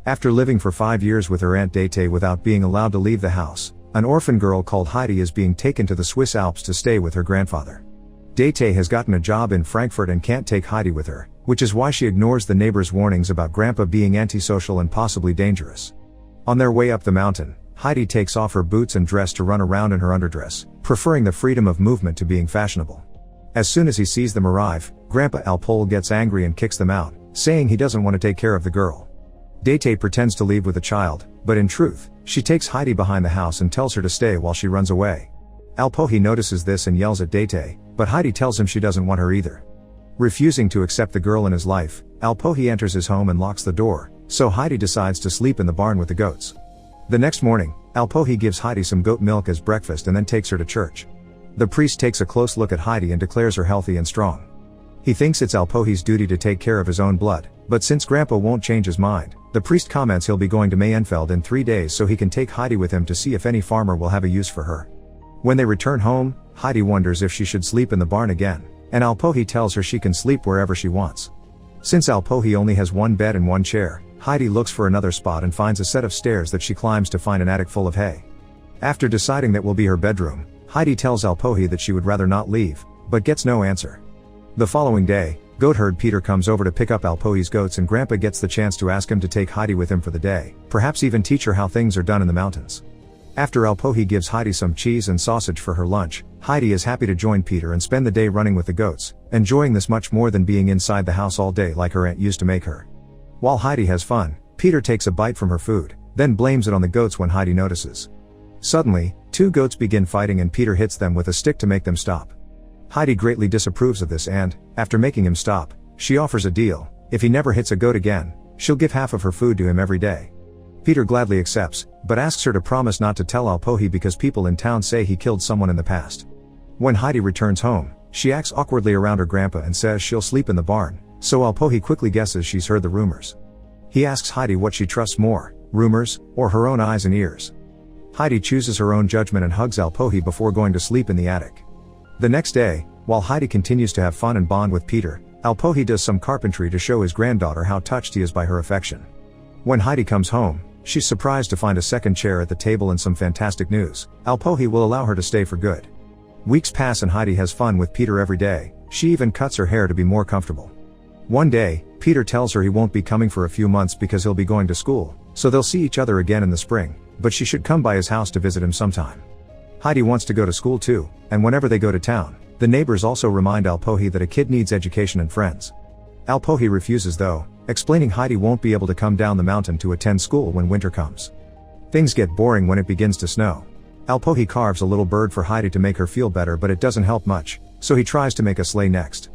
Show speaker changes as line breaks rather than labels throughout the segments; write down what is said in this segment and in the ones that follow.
After living for 5 years with her Aunt Dete without being allowed to leave the house, an orphan girl called Heidi is being taken to the Swiss Alps to stay with her grandfather. Dete has gotten a job in Frankfurt and can't take Heidi with her, which is why she ignores the neighbors' warnings about Grandpa being antisocial and possibly dangerous. On their way up the mountain, Heidi takes off her boots and dress to run around in her underdress, preferring the freedom of movement to being fashionable. As soon as he sees them arrive, Grandpa Alpole gets angry and kicks them out, saying he doesn't want to take care of the girl. Dete pretends to leave with the child, but in truth, she takes Heidi behind the house and tells her to stay while she runs away. Alpohi notices this and yells at Dete, but Heidi tells him she doesn't want her either. Refusing to accept the girl in his life, Alpohi enters his home and locks the door, so Heidi decides to sleep in the barn with the goats. The next morning, Alpohi gives Heidi some goat milk as breakfast and then takes her to church. The priest takes a close look at Heidi and declares her healthy and strong. He thinks it's Alpohi's duty to take care of his own blood, but since Grandpa won't change his mind, the priest comments he'll be going to Mayenfeld in 3 days so he can take Heidi with him to see if any farmer will have a use for her. When they return home, Heidi wonders if she should sleep in the barn again, and Alpohi tells her she can sleep wherever she wants. Since Alpohi only has one bed and one chair, Heidi looks for another spot and finds a set of stairs that she climbs to find an attic full of hay. After deciding that will be her bedroom, Heidi tells Alpohi that she would rather not leave, but gets no answer. The following day, goatherd Peter comes over to pick up Alpohi's goats and Grandpa gets the chance to ask him to take Heidi with him for the day, perhaps even teach her how things are done in the mountains. After Alpohi gives Heidi some cheese and sausage for her lunch, Heidi is happy to join Peter and spend the day running with the goats, enjoying this much more than being inside the house all day like her aunt used to make her. While Heidi has fun, Peter takes a bite from her food, then blames it on the goats when Heidi notices. Suddenly, 2 goats begin fighting and Peter hits them with a stick to make them stop. Heidi greatly disapproves of this and, after making him stop, she offers a deal: if he never hits a goat again, she'll give half of her food to him every day. Peter gladly accepts, but asks her to promise not to tell Alpohi because people in town say he killed someone in the past. When Heidi returns home, she acts awkwardly around her grandpa and says she'll sleep in the barn, so Alpohi quickly guesses she's heard the rumors. He asks Heidi what she trusts more, rumors, or her own eyes and ears. Heidi chooses her own judgment and hugs Alpohi before going to sleep in the attic. The next day, while Heidi continues to have fun and bond with Peter, Alpohi does some carpentry to show his granddaughter how touched he is by her affection. When Heidi comes home, she's surprised to find a second chair at the table and some fantastic news: Alpohi will allow her to stay for good. Weeks pass and Heidi has fun with Peter every day, she even cuts her hair to be more comfortable. One day, Peter tells her he won't be coming for a few months because he'll be going to school, so they'll see each other again in the spring, but she should come by his house to visit him sometime. Heidi wants to go to school too, and whenever they go to town, the neighbors also remind Alpohi that a kid needs education and friends. Alpohi refuses though, explaining Heidi won't be able to come down the mountain to attend school when winter comes. Things get boring when it begins to snow. Alpohi carves a little bird for Heidi to make her feel better, but it doesn't help much, so he tries to make a sleigh next.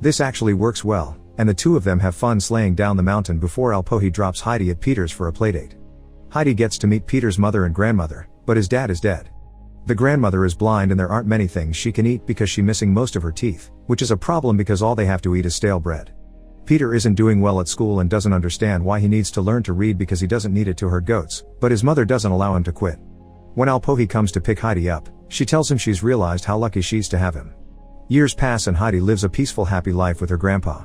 This actually works well, and the two of them have fun sleighing down the mountain before Alpohi drops Heidi at Peter's for a playdate. Heidi gets to meet Peter's mother and grandmother, but his dad is dead. The grandmother is blind and there aren't many things she can eat because she's missing most of her teeth, which is a problem because all they have to eat is stale bread. Peter isn't doing well at school and doesn't understand why he needs to learn to read because he doesn't need it to herd goats, but his mother doesn't allow him to quit. When Alpohi comes to pick Heidi up, she tells him she's realized how lucky she's to have him. Years pass and Heidi lives a peaceful happy life with her grandpa.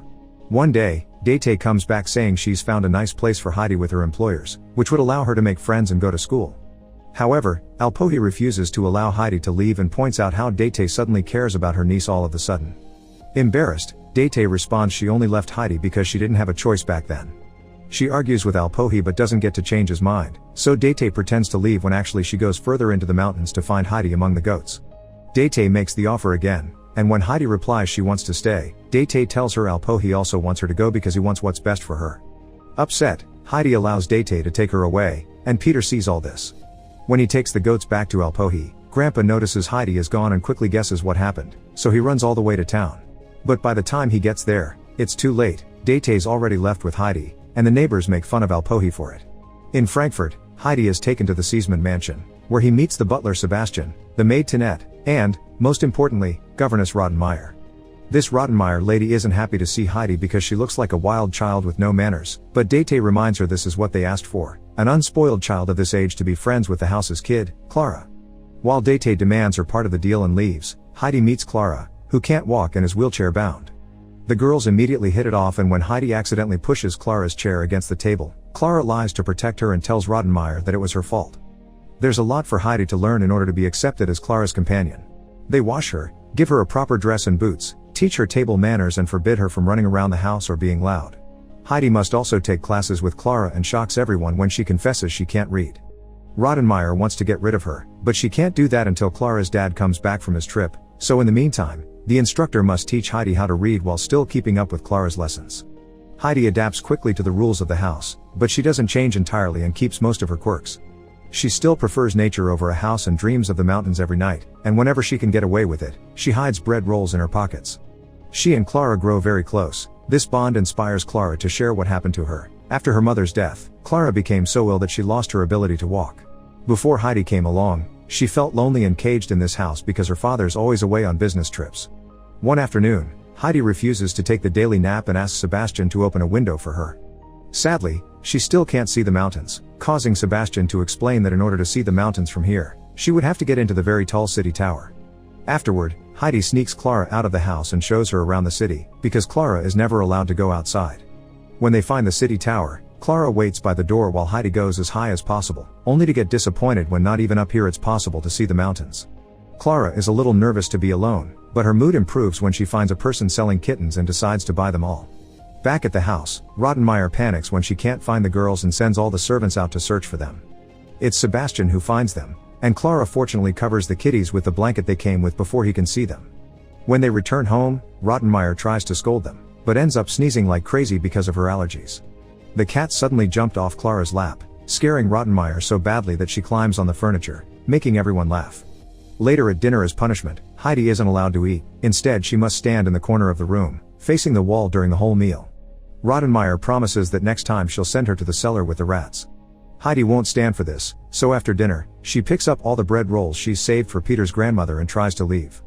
One day, Dete comes back saying she's found a nice place for Heidi with her employers, which would allow her to make friends and go to school. However, Alpohi refuses to allow Heidi to leave and points out how Dete suddenly cares about her niece all of a sudden. Embarrassed, Dete responds she only left Heidi because she didn't have a choice back then. She argues with Alpohi but doesn't get to change his mind, so Dete pretends to leave when actually she goes further into the mountains to find Heidi among the goats. Dete makes the offer again, and when Heidi replies she wants to stay, Dete tells her Alpohi also wants her to go because he wants what's best for her. Upset, Heidi allows Dete to take her away, and Peter sees all this. When he takes the goats back to Alpohi, Grandpa notices Heidi is gone and quickly guesses what happened, so he runs all the way to town. But by the time he gets there, it's too late. Date's already left with Heidi, and the neighbors make fun of Alpohi for it. In Frankfurt, Heidi is taken to the Seesman mansion, where he meets the butler Sebastian, the maid Tinette, and, most importantly, governess Rottenmeier. This Rottenmeier lady isn't happy to see Heidi because she looks like a wild child with no manners, but Dete reminds her this is what they asked for, an unspoiled child of this age to be friends with the house's kid, Clara. While Dete demands her part of the deal and leaves, Heidi meets Clara, who can't walk and is wheelchair bound. The girls immediately hit it off, and when Heidi accidentally pushes Clara's chair against the table, Clara lies to protect her and tells Rottenmeier that it was her fault. There's a lot for Heidi to learn in order to be accepted as Clara's companion. They wash her, give her a proper dress and boots, teach her table manners and forbid her from running around the house or being loud. Heidi must also take classes with Clara and shocks everyone when she confesses she can't read. Rottenmeier wants to get rid of her, but she can't do that until Clara's dad comes back from his trip, so in the meantime, the instructor must teach Heidi how to read while still keeping up with Clara's lessons. Heidi adapts quickly to the rules of the house, but she doesn't change entirely and keeps most of her quirks. She still prefers nature over a house and dreams of the mountains every night, and whenever she can get away with it, she hides bread rolls in her pockets. She and Clara grow very close. This bond inspires Clara to share what happened to her. After her mother's death, Clara became so ill that she lost her ability to walk. Before Heidi came along, she felt lonely and caged in this house because her father's always away on business trips. One afternoon, Heidi refuses to take the daily nap and asks Sebastian to open a window for her. Sadly, she still can't see the mountains, causing Sebastian to explain that in order to see the mountains from here, she would have to get into the very tall city tower. Afterward, Heidi sneaks Clara out of the house and shows her around the city, because Clara is never allowed to go outside. When they find the city tower, Clara waits by the door while Heidi goes as high as possible, only to get disappointed when not even up here it's possible to see the mountains. Clara is a little nervous to be alone, but her mood improves when she finds a person selling kittens and decides to buy them all. Back at the house, Rottenmeier panics when she can't find the girls and sends all the servants out to search for them. It's Sebastian who finds them, and Clara fortunately covers the kitties with the blanket they came with before he can see them. When they return home, Rottenmeier tries to scold them, but ends up sneezing like crazy because of her allergies. The cat suddenly jumped off Clara's lap, scaring Rottenmeier so badly that she climbs on the furniture, making everyone laugh. Later at dinner as punishment, Heidi isn't allowed to eat. Instead she must stand in the corner of the room, facing the wall during the whole meal. Rottenmeier promises that next time she'll send her to the cellar with the rats. Heidi won't stand for this, so after dinner, she picks up all the bread rolls she's saved for Peter's grandmother and tries to leave.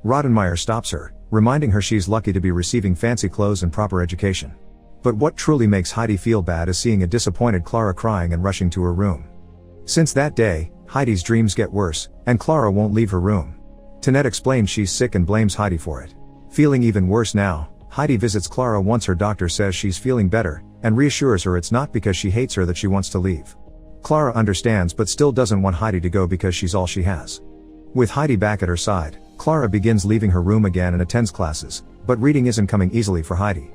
Rottenmeier stops her, reminding her she's lucky to be receiving fancy clothes and proper education. But what truly makes Heidi feel bad is seeing a disappointed Clara crying and rushing to her room. Since that day, Heidi's dreams get worse, and Clara won't leave her room. Tinette explains she's sick and blames Heidi for it. Feeling even worse now, Heidi visits Clara once her doctor says she's feeling better, and reassures her it's not because she hates her that she wants to leave. Clara understands but still doesn't want Heidi to go because she's all she has. With Heidi back at her side, Clara begins leaving her room again and attends classes, but reading isn't coming easily for Heidi.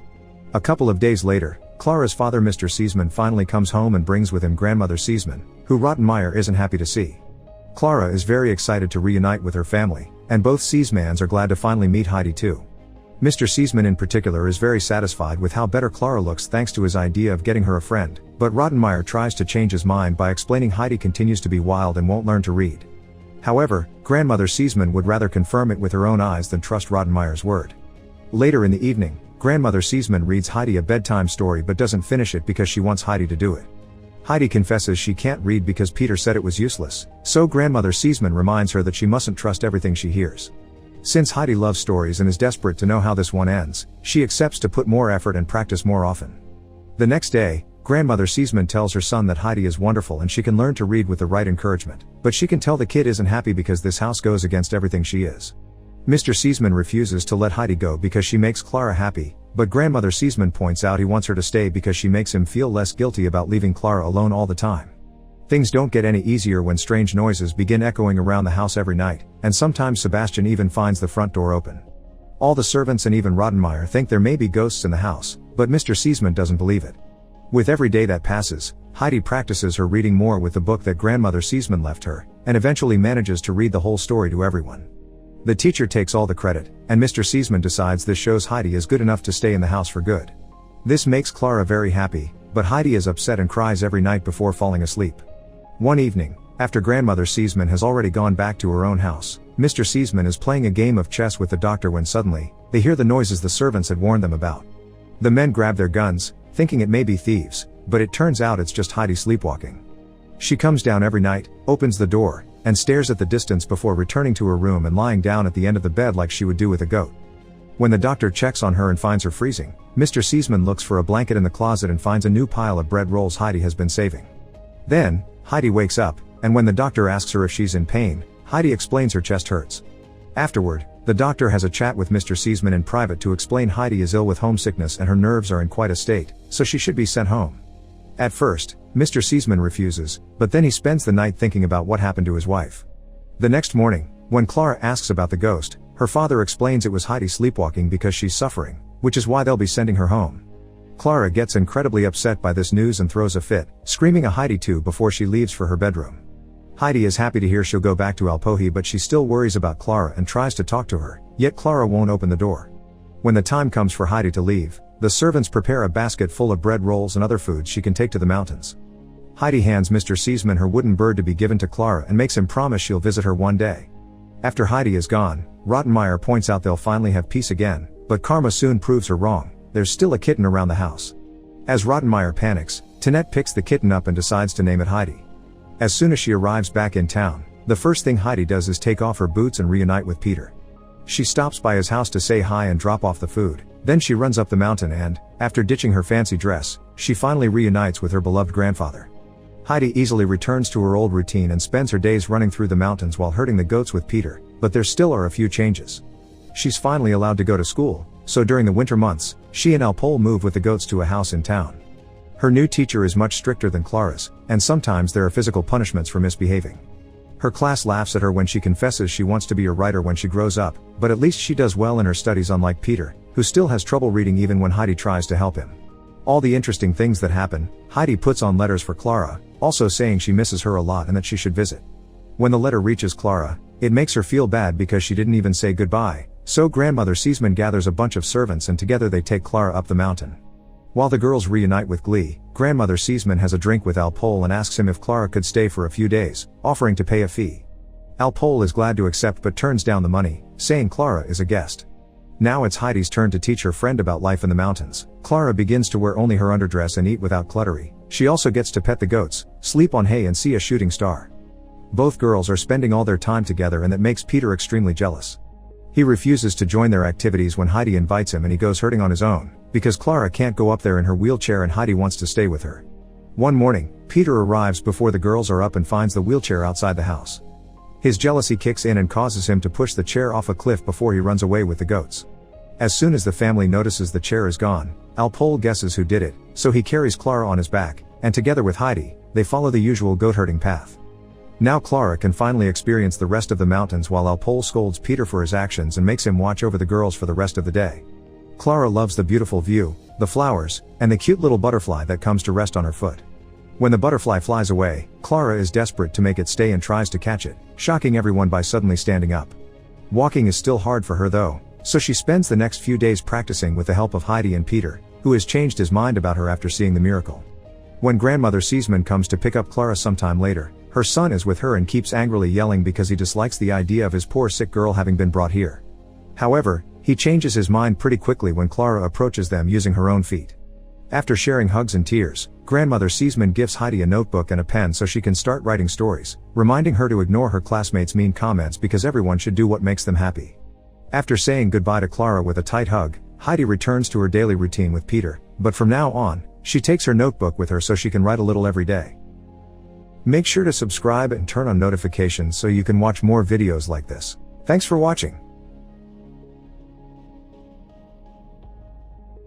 A couple of days later, Clara's father Mr. Seesman finally comes home and brings with him grandmother Seesman, who Rottenmeier isn't happy to see. Clara is very excited to reunite with her family, and both Seesmans are glad to finally meet Heidi too. Mr. Seesman in particular is very satisfied with how better Clara looks thanks to his idea of getting her a friend, but Rottenmeier tries to change his mind by explaining Heidi continues to be wild and won't learn to read. However, grandmother Seesman would rather confirm it with her own eyes than trust Rottenmeier's word. Later in the evening, grandmother Seesman reads Heidi a bedtime story but doesn't finish it because she wants Heidi to do it. Heidi confesses she can't read because Peter said it was useless, so grandmother Seesman reminds her that she mustn't trust everything she hears. Since Heidi loves stories and is desperate to know how this one ends, she accepts to put more effort and practice more often. The next day, grandmother Seesman tells her son that Heidi is wonderful and she can learn to read with the right encouragement, but she can tell the kid isn't happy because this house goes against everything she is. Mr. Seesman refuses to let Heidi go because she makes Clara happy, but grandmother Seesman points out he wants her to stay because she makes him feel less guilty about leaving Clara alone all the time. Things don't get any easier when strange noises begin echoing around the house every night, and sometimes Sebastian even finds the front door open. All the servants and even Rottenmeier think there may be ghosts in the house, but Mr. Seesman doesn't believe it. With every day that passes, Heidi practices her reading more with the book that grandmother Seesman left her, and eventually manages to read the whole story to everyone. The teacher takes all the credit, and Mr. Seesman decides this shows Heidi is good enough to stay in the house for good. This makes Clara very happy, but Heidi is upset and cries every night before falling asleep. One evening, after grandmother Seesman has already gone back to her own house, Mr. Seesman is playing a game of chess with the doctor when suddenly, they hear the noises the servants had warned them about. The men grab their guns, thinking it may be thieves, but it turns out it's just Heidi sleepwalking. She comes down every night, opens the door, and stares at the distance before returning to her room and lying down at the end of the bed like she would do with a goat. When the doctor checks on her and finds her freezing, Mr. Seesman looks for a blanket in the closet and finds a new pile of bread rolls Heidi has been saving. Then, Heidi wakes up, and when the doctor asks her if she's in pain, Heidi explains her chest hurts. Afterward, the doctor has a chat with Mr. Seesman in private to explain Heidi is ill with homesickness and her nerves are in quite a state, so she should be sent home. At first, Mr. Seesman refuses, but then he spends the night thinking about what happened to his wife. The next morning, when Clara asks about the ghost, her father explains it was Heidi sleepwalking because she's suffering, which is why they'll be sending her home. Clara gets incredibly upset by this news and throws a fit, screaming a Heidi too before she leaves for her bedroom. Heidi is happy to hear she'll go back to Alpohi, but she still worries about Clara and tries to talk to her, yet Clara won't open the door. When the time comes for Heidi to leave, the servants prepare a basket full of bread rolls and other foods she can take to the mountains. Heidi hands Mr. Seesman her wooden bird to be given to Clara and makes him promise she'll visit her one day. After Heidi is gone, Rottenmeier points out they'll finally have peace again, but karma soon proves her wrong. There's still a kitten around the house. As Rottenmeier panics, Tinette picks the kitten up and decides to name it Heidi. As soon as she arrives back in town, the first thing Heidi does is take off her boots and reunite with Peter. She stops by his house to say hi and drop off the food, then she runs up the mountain and, after ditching her fancy dress, she finally reunites with her beloved grandfather. Heidi easily returns to her old routine and spends her days running through the mountains while herding the goats with Peter, but there still are a few changes. She's finally allowed to go to school, so during the winter months, she and Alpol move with the goats to a house in town. Her new teacher is much stricter than Clara's, and sometimes there are physical punishments for misbehaving. Her class laughs at her when she confesses she wants to be a writer when she grows up, but at least she does well in her studies, unlike Peter, who still has trouble reading even when Heidi tries to help him. All the interesting things that happen, Heidi puts on letters for Clara, also saying she misses her a lot and that she should visit. When the letter reaches Clara, it makes her feel bad because she didn't even say goodbye, so grandmother Seesman gathers a bunch of servants and together they take Clara up the mountain. While the girls reunite with glee, grandmother Seesman has a drink with Alpol and asks him if Clara could stay for a few days, offering to pay a fee. Alpol is glad to accept but turns down the money, saying Clara is a guest. Now it's Heidi's turn to teach her friend about life in the mountains. Clara begins to wear only her underdress and eat without cluttery. She also gets to pet the goats, sleep on hay and see a shooting star. Both girls are spending all their time together and that makes Peter extremely jealous. He refuses to join their activities when Heidi invites him and he goes herding on his own, because Clara can't go up there in her wheelchair and Heidi wants to stay with her. One morning, Peter arrives before the girls are up and finds the wheelchair outside the house. His jealousy kicks in and causes him to push the chair off a cliff before he runs away with the goats. As soon as the family notices the chair is gone, Alpol guesses who did it, so he carries Clara on his back, and together with Heidi, they follow the usual goat herding path. Now Clara can finally experience the rest of the mountains while Alpol scolds Peter for his actions and makes him watch over the girls for the rest of the day. Clara loves the beautiful view, the flowers, and the cute little butterfly that comes to rest on her foot. When the butterfly flies away, Clara is desperate to make it stay and tries to catch it, shocking everyone by suddenly standing up. Walking is still hard for her though, so she spends the next few days practicing with the help of Heidi and Peter, who has changed his mind about her after seeing the miracle. When grandmother Seesman comes to pick up Clara sometime later, her son is with her and keeps angrily yelling because he dislikes the idea of his poor sick girl having been brought here. However, he changes his mind pretty quickly when Clara approaches them using her own feet. After sharing hugs and tears, grandmother Seesman gives Heidi a notebook and a pen so she can start writing stories, reminding her to ignore her classmates' mean comments because everyone should do what makes them happy. After saying goodbye to Clara with a tight hug, Heidi returns to her daily routine with Peter, but from now on, she takes her notebook with her so she can write a little every day. Make sure to subscribe and turn on notifications so you can watch more videos like this. Thanks for watching.